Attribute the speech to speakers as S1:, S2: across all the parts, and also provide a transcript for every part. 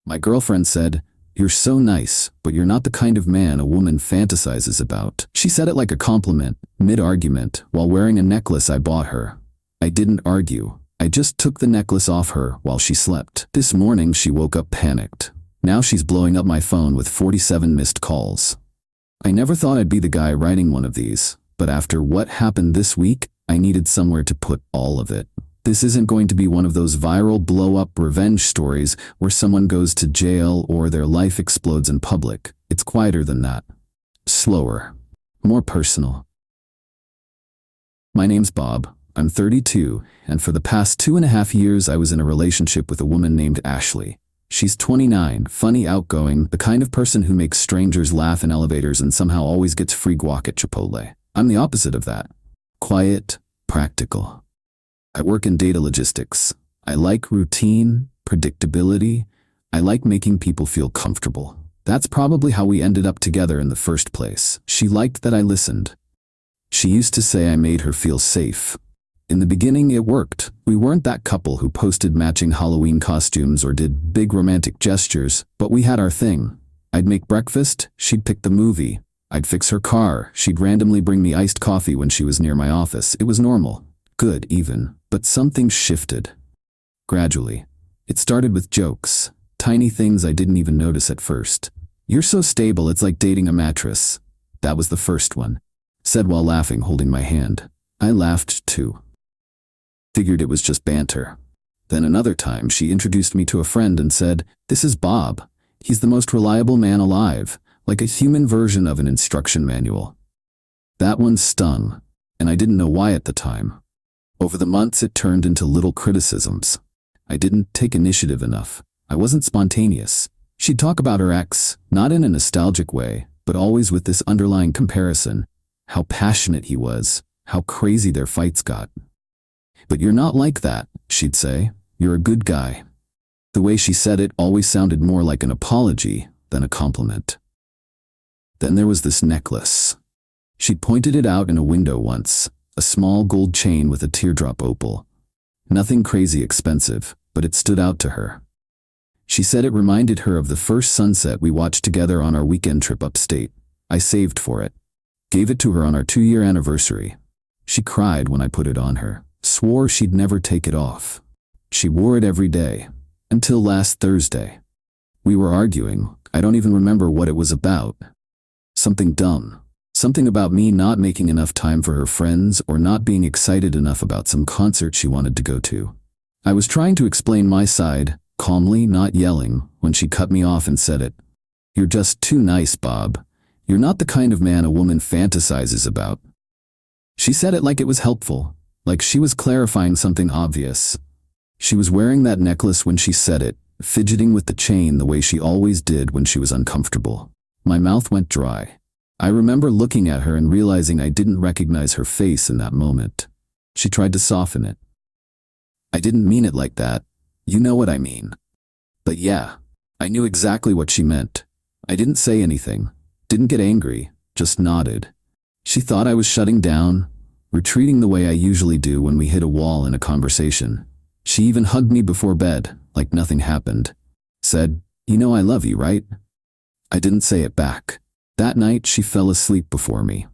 S1: My girlfriend said, "You're so nice, but you're not the kind of man a woman fantasizes about." She said it like a compliment, mid-argument, while wearing a necklace I bought her. I didn't argue. I just took the necklace off her while she slept. This morning she woke up panicked. Now she's blowing up my phone with 47 missed calls. I never thought I'd be the guy writing one of these, but after what happened this week, I needed somewhere to put all of it. This isn't going to be one of those viral blow-up revenge stories where someone goes to jail or their life explodes in public. It's quieter than that. Slower. More personal. My name's Bob. I'm 32, and for the past 2.5 years I was in a relationship with a woman named Ashley. She's 29, funny, outgoing, the kind of person who makes strangers laugh in elevators and somehow always gets free guac at Chipotle. I'm the opposite of that. Quiet, practical. I work in data logistics. I like routine, predictability. I like making people feel comfortable. That's probably how we ended up together in the first place. She liked that I listened. She used to say I made her feel safe. In the beginning, it worked. We weren't that couple who posted matching Halloween costumes or did big romantic gestures, but we had our thing. I'd make breakfast, she'd pick the movie. I'd fix her car, she'd randomly bring me iced coffee when she was near my office. It was normal. Good, even. But something shifted. Gradually. It started with jokes. Tiny things I didn't even notice at first. "You're so stable, it's like dating a mattress." That was the first one. Said while laughing, holding my hand. I laughed too. Figured it was just banter. Then another time, she introduced me to a friend and said, "This is Bob. He's the most reliable man alive, like a human version of an instruction manual." That one stung, and I didn't know why at the time. Over the months, it turned into little criticisms. I didn't take initiative enough. I wasn't spontaneous. She'd talk about her ex, not in a nostalgic way, but always with this underlying comparison. How passionate he was, how crazy their fights got. "But you're not like that," she'd say. "You're a good guy." The way she said it always sounded more like an apology than a compliment. Then there was this necklace. She'd pointed it out in a window once, a small gold chain with a teardrop opal. Nothing crazy expensive, but it stood out to her. She said it reminded her of the first sunset we watched together on our weekend trip upstate. I saved for it. Gave it to her on our 2-year anniversary. She cried when I put it on her. Swore she'd never take it off. She wore it every day. Until last Thursday. We were arguing. I don't even remember what it was about. Something dumb. Something about me not making enough time for her friends or not being excited enough about some concert she wanted to go to. I was trying to explain my side, calmly, not yelling, when she cut me off and said it. "You're just too nice, Bob. You're not the kind of man a woman fantasizes about." She said it like it was helpful, like she was clarifying something obvious. She was wearing that necklace when she said it, fidgeting with the chain the way she always did when she was uncomfortable. My mouth went dry. I remember looking at her and realizing I didn't recognize her face in that moment. She tried to soften it. "I didn't mean it like that. You know what I mean." But yeah, I knew exactly what she meant. I didn't say anything, didn't get angry, just nodded. She thought I was shutting down, retreating the way I usually do when we hit a wall in a conversation. She even hugged me before bed, like nothing happened. Said, "You know I love you, right?" I didn't say it back. That night, she fell asleep before me.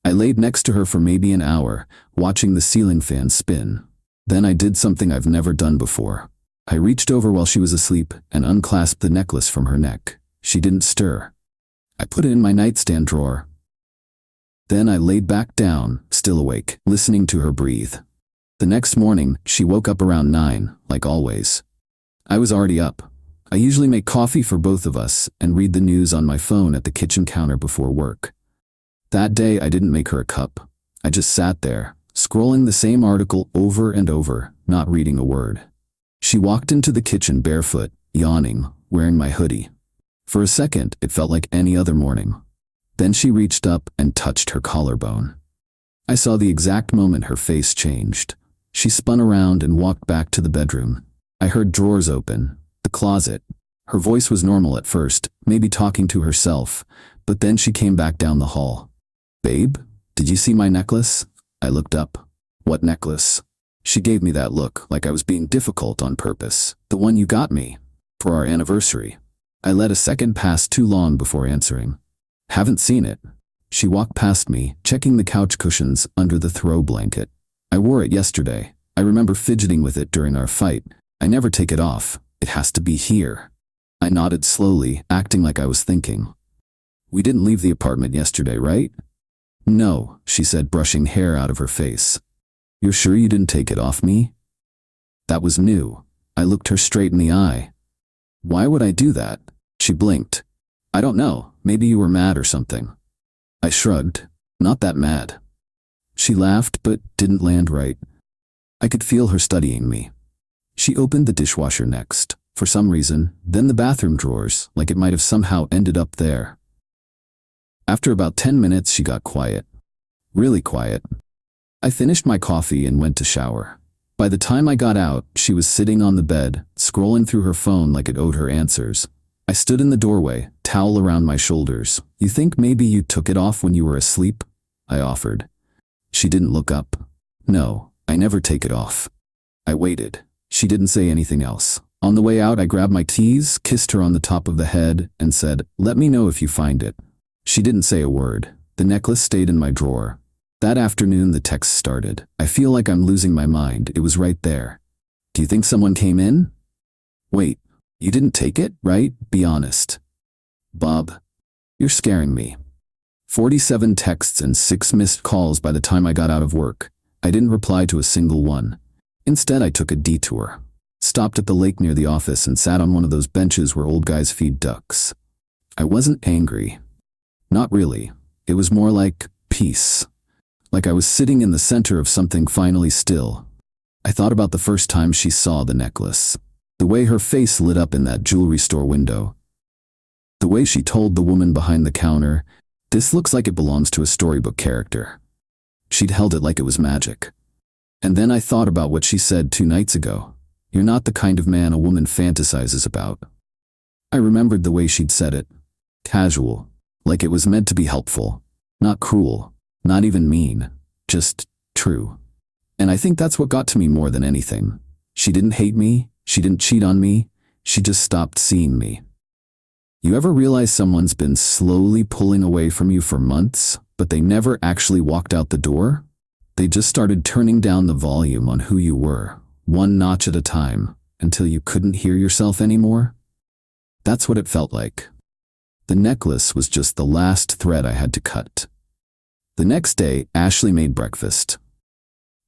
S1: I laid next to her for maybe an hour, watching the ceiling fan spin. Then I did something I've never done before. I reached over while she was asleep and unclasped the necklace from her neck. She didn't stir. I put it in my nightstand drawer. Then I laid back down, still awake, listening to her breathe. The next morning, she woke up around 9, like always. I was already up. I usually make coffee for both of us and read the news on my phone at the kitchen counter before work. That day, I didn't make her a cup. I just sat there, scrolling the same article over and over, not reading a word. She walked into the kitchen barefoot, yawning, wearing my hoodie. For a second, it felt like any other morning. Then she reached up and touched her collarbone. I saw the exact moment her face changed. She spun around and walked back to the bedroom. I heard drawers open. The closet. Her voice was normal at first, maybe talking to herself, but then she came back down the hall. "Babe, did you see my necklace?" I looked up. "What necklace?" She gave me that look, like I was being difficult on purpose. "The one you got me." For our anniversary. I let a second pass too long before answering. Haven't seen it. She walked past me, checking the couch cushions under the throw blanket. I wore it yesterday. I remember fidgeting with it during our fight. I never take it off. It has to be here. I nodded slowly, acting like I was thinking. We didn't leave the apartment yesterday, right? No, she said, brushing hair out of her face. You're sure you didn't take it off me? That was new. I looked her straight in the eye. Why would I do that? She blinked. I don't know, maybe you were mad or something. I shrugged. Not that mad. She laughed, but didn't land right. I could feel her studying me. She opened the dishwasher next, for some reason, then the bathroom drawers, like it might have somehow ended up there. After about 10 minutes, she got quiet. Really quiet. I finished my coffee and went to shower. By the time I got out, she was sitting on the bed, scrolling through her phone like it owed her answers. I stood in the doorway, towel around my shoulders. You think maybe you took it off when you were asleep? I offered. She didn't look up. No, I never take it off. I waited. She didn't say anything else. On the way out, I grabbed my keys, kissed her on the top of the head, and said, "Let me know if you find it." She didn't say a word. The necklace stayed in my drawer. That afternoon, the text started. I feel like I'm losing my mind. It was right there. Do you think someone came in? Wait, you didn't take it, right? Be honest. Bob, you're scaring me. 47 texts and 6 missed calls by the time I got out of work. I didn't reply to a single one. Instead, I took a detour. Stopped at the lake near the office and sat on one of those benches where old guys feed ducks. I wasn't angry. Not really. It was more like peace. Like I was sitting in the center of something finally still. I thought about the first time she saw the necklace. The way her face lit up in that jewelry store window. The way she told the woman behind the counter, "This looks like it belongs to a storybook character." She'd held it like it was magic. And then I thought about what she said 2 nights ago. You're not the kind of man a woman fantasizes about. I remembered the way she'd said it. Casual. Like it was meant to be helpful. Not cruel. Not even mean. Just true. And I think that's what got to me more than anything. She didn't hate me. She didn't cheat on me. She just stopped seeing me. You ever realize someone's been slowly pulling away from you for months, but they never actually walked out the door? They just started turning down the volume on who you were, one notch at a time, until you couldn't hear yourself anymore? That's what it felt like. The necklace was just the last thread I had to cut. The next day, Ashley made breakfast.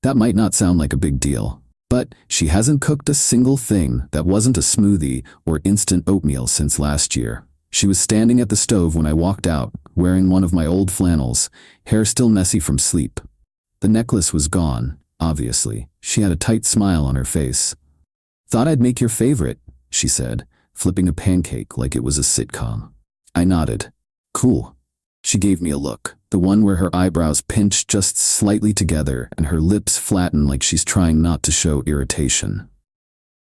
S1: That might not sound like a big deal, but she hasn't cooked a single thing that wasn't a smoothie or instant oatmeal since last year. She was standing at the stove when I walked out, wearing one of my old flannels, hair still messy from sleep. The necklace was gone, obviously. She had a tight smile on her face. "Thought I'd make your favorite," she said, flipping a pancake like it was a sitcom. I nodded. "Cool." She gave me a look, the one where her eyebrows pinch just slightly together and her lips flatten like she's trying not to show irritation.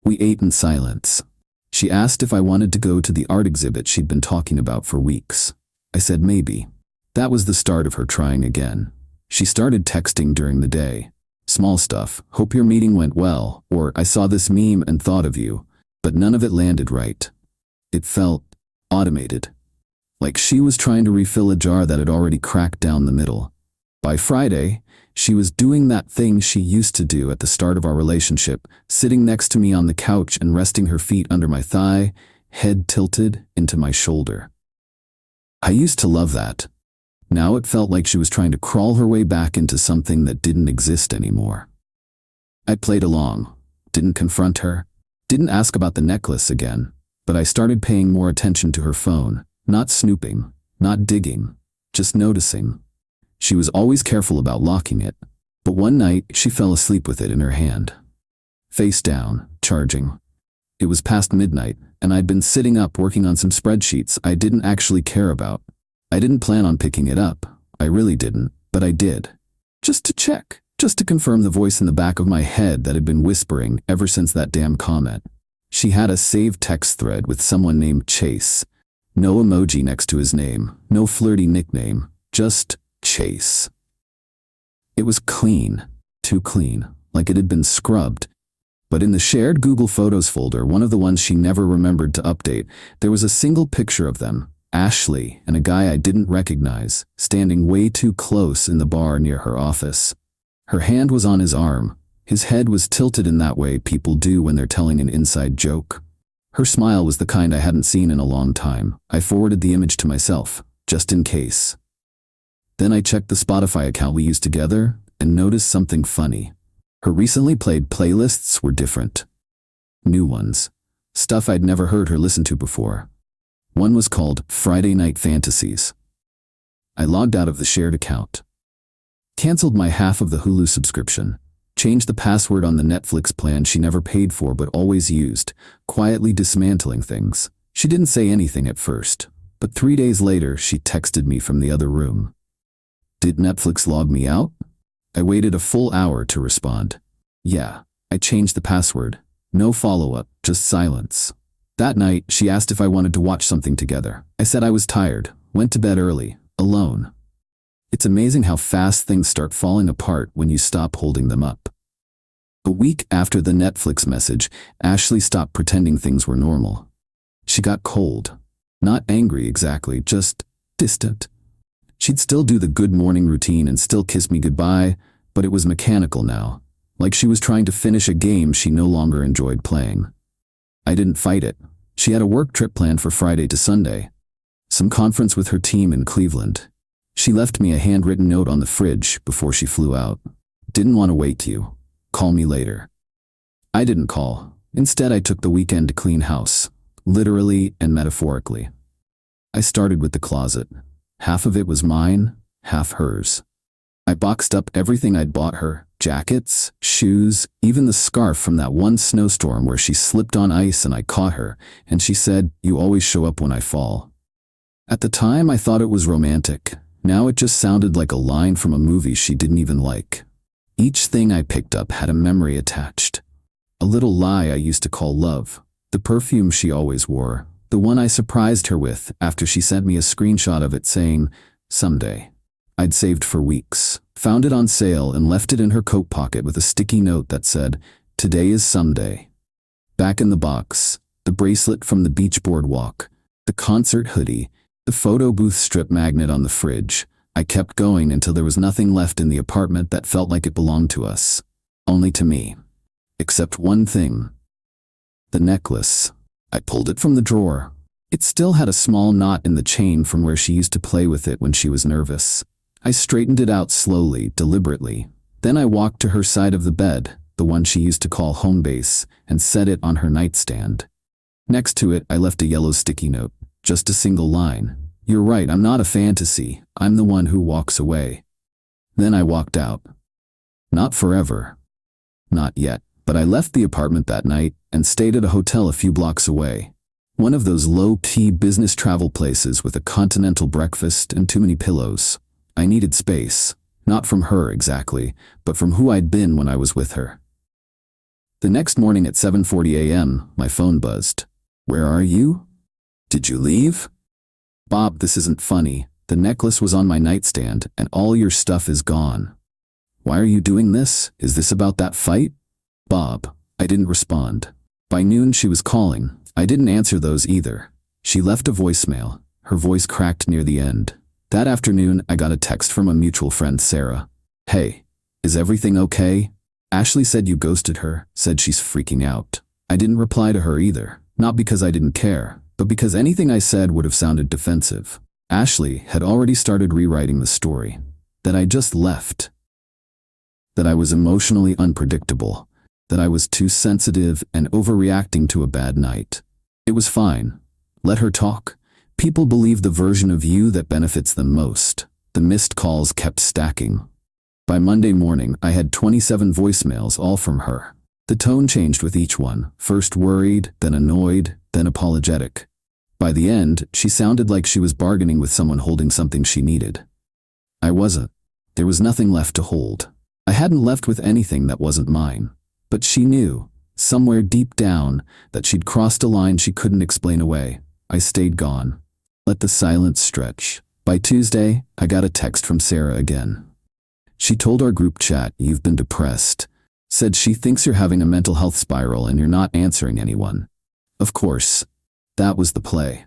S1: We ate in silence. She asked if I wanted to go to the art exhibit she'd been talking about for weeks. I said maybe. That was the start of her trying again. She started texting during the day. Small stuff, "Hope your meeting went well," or "I saw this meme and thought of you," but none of it landed right. It felt automated. Like she was trying to refill a jar that had already cracked down the middle. By Friday, she was doing that thing she used to do at the start of our relationship, sitting next to me on the couch and resting her feet under my thigh, head tilted into my shoulder. I used to love that. Now it felt like she was trying to crawl her way back into something that didn't exist anymore. I played along, didn't confront her, didn't ask about the necklace again, but I started paying more attention to her phone. Not snooping, not digging, just noticing. She was always careful about locking it, but one night she fell asleep with it in her hand. Face down, charging. It was past midnight, and I'd been sitting up working on some spreadsheets I didn't actually care about. I didn't plan on picking it up. I really didn't, but I did. Just to check, just to confirm the voice in the back of my head that had been whispering ever since that damn comment. She had a saved text thread with someone named Chase. No emoji next to his name, no flirty nickname, just Chase. It was clean, too clean, like it had been scrubbed. But in the shared Google Photos folder, one of the ones she never remembered to update, there was a single picture of them, Ashley and a guy I didn't recognize, standing way too close in the bar near her office. Her hand was on his arm. His head was tilted in that way people do when they're telling an inside joke. Her smile was the kind I hadn't seen in a long time. I forwarded the image to myself, just in case. Then I checked the Spotify account we used together and noticed something funny. Her recently played playlists were different. New ones. Stuff I'd never heard her listen to before. One was called Friday Night Fantasies. I logged out of the shared account. Cancelled my half of the Hulu subscription. Changed the password on the Netflix plan she never paid for but always used, quietly dismantling things. She didn't say anything at first, but 3 days later she texted me from the other room. Did Netflix log me out? I waited a full hour to respond. Yeah, I changed the password. No follow-up, just silence. That night, she asked if I wanted to watch something together. I said I was tired, went to bed early, alone. It's amazing how fast things start falling apart when you stop holding them up. A week after the Netflix message, Ashley stopped pretending things were normal. She got cold. Not angry exactly, just distant. She'd still do the good morning routine and still kiss me goodbye, but it was mechanical now, like she was trying to finish a game she no longer enjoyed playing. I didn't fight it. She had a work trip planned for Friday to Sunday. Some conference with her team in Cleveland. She left me a handwritten note on the fridge before she flew out. Didn't want to wait you. Call me later. I didn't call. Instead, I took the weekend to clean house, literally and metaphorically. I started with the closet. Half of it was mine, half hers. I boxed up everything I'd bought her, jackets, shoes, even the scarf from that one snowstorm where she slipped on ice and I caught her, and she said, "You always show up when I fall." At the time, I thought it was romantic. Now it just sounded like a line from a movie she didn't even like. Each thing I picked up had a memory attached. A little lie I used to call love. The perfume she always wore. The one I surprised her with after she sent me a screenshot of it saying, "Someday." I'd saved for weeks, found it on sale and left it in her coat pocket with a sticky note that said, "Today is someday." Back in the box, the bracelet from the beach boardwalk, the concert hoodie, the photo booth strip magnet on the fridge. I kept going until there was nothing left in the apartment that felt like it belonged to us. Only to me. Except one thing. The necklace. I pulled it from the drawer. It still had a small knot in the chain from where she used to play with it when she was nervous. I straightened it out slowly, deliberately. Then I walked to her side of the bed, the one she used to call home base, and set it on her nightstand. Next to it, I left a yellow sticky note, just a single line. "You're right, I'm not a fantasy. I'm the one who walks away." Then I walked out. Not forever. Not yet. But I left the apartment that night and stayed at a hotel a few blocks away. One of those low-key business travel places with a continental breakfast and too many pillows. I needed space. Not from her exactly, but from who I'd been when I was with her. The next morning at 7:40 a.m., my phone buzzed. "Where are you? Did you leave?" "Bob, this isn't funny. The necklace was on my nightstand and all your stuff is gone." "Why are you doing this? Is this about that fight?" "Bob." I didn't respond. By noon she was calling. I didn't answer those either. She left a voicemail. Her voice cracked near the end. That afternoon, I got a text from a mutual friend, Sarah. "Hey, is everything okay? Ashley said you ghosted her, said she's freaking out." I didn't reply to her either, not because I didn't care, but because anything I said would have sounded defensive. Ashley had already started rewriting the story. That I just left. That I was emotionally unpredictable. That I was too sensitive and overreacting to a bad night. It was fine. Let her talk. People believe the version of you that benefits them most. The missed calls kept stacking. By Monday morning, I had 27 voicemails, all from her. The tone changed with each one, first worried, then annoyed, then apologetic. By the end, she sounded like she was bargaining with someone holding something she needed. I wasn't. There was nothing left to hold. I hadn't left with anything that wasn't mine. But she knew, somewhere deep down, that she'd crossed a line she couldn't explain away. I stayed gone. Let the silence stretch. By Tuesday, I got a text from Sarah again. She told our group chat, "You've been depressed. Said she thinks you're having a mental health spiral and you're not answering anyone. Of course, that was the play.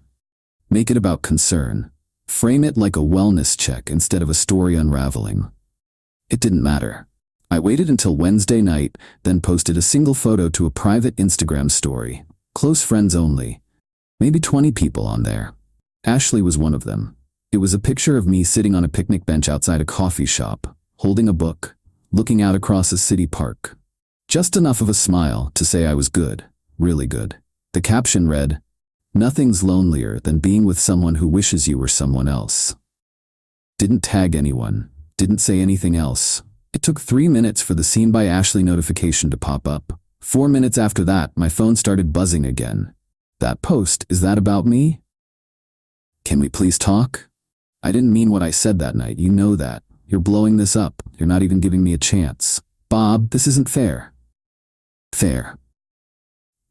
S1: Make it about concern. Frame it like a wellness check instead of a story unraveling. It didn't matter. I waited until Wednesday night, then posted a single photo to a private Instagram story. Close friends only. Maybe 20 people on there. Ashley was one of them. It was a picture of me sitting on a picnic bench outside a coffee shop, holding a book, looking out across a city park. Just enough of a smile to say I was good, really good. The caption read, "Nothing's lonelier than being with someone who wishes you were someone else." Didn't tag anyone, didn't say anything else. It took 3 minutes for the Seen by Ashley notification to pop up. 4 minutes after that, my phone started buzzing again. That post, is that about me? Can we please talk? I didn't mean what I said that night, you know that. You're blowing this up, you're not even giving me a chance. Bob, this isn't fair. Fair.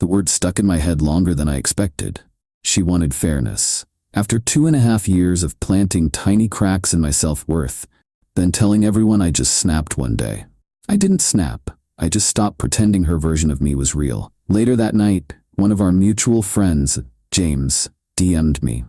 S1: The word stuck in my head longer than I expected. She wanted fairness. After 2.5 years of planting tiny cracks in my self-worth, then telling everyone I just snapped one day. I didn't snap. I just stopped pretending her version of me was real. Later that night, one of our mutual friends, James, DM'd me.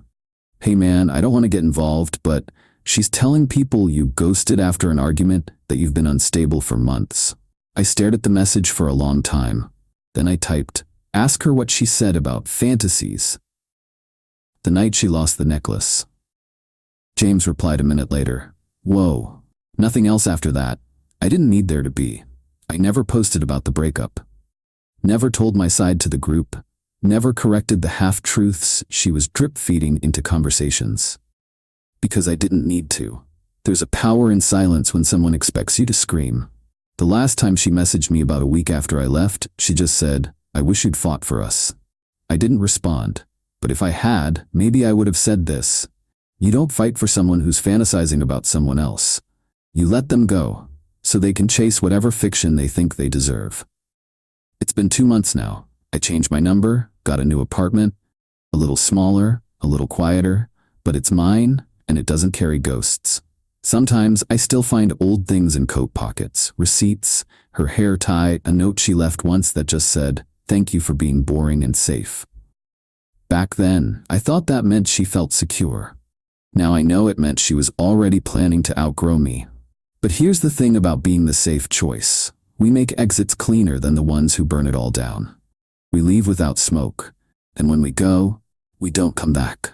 S1: "Hey man, I don't want to get involved, but she's telling people you ghosted after an argument, that you've been unstable for months." I stared at the message for a long time. Then I typed, "Ask her what she said about Fantasiz." The night she lost the necklace. James replied a minute later, "Whoa. Nothing else after that. I didn't need there to be. I never posted about the breakup. Never told my side to the group. Never corrected the half-truths she was drip-feeding into conversations. Because I didn't need to. There's a power in silence when someone expects you to scream." The last time she messaged me about a week after I left, she just said, "I wish you'd fought for us." I didn't respond, but if I had, maybe I would have said this. You don't fight for someone who's fantasizing about someone else. You let them go, so they can chase whatever fiction they think they deserve. It's been 2 months now. I changed my number, got a new apartment, a little smaller, a little quieter, but it's mine and it doesn't carry ghosts. Sometimes I still find old things in coat pockets, receipts, her hair tie, a note she left once that just said, "Thank you for being boring and safe." Back then, I thought that meant she felt secure. Now I know it meant she was already planning to outgrow me. But here's the thing about being the safe choice. We make exits cleaner than the ones who burn it all down. We leave without smoke, and when we go, we don't come back.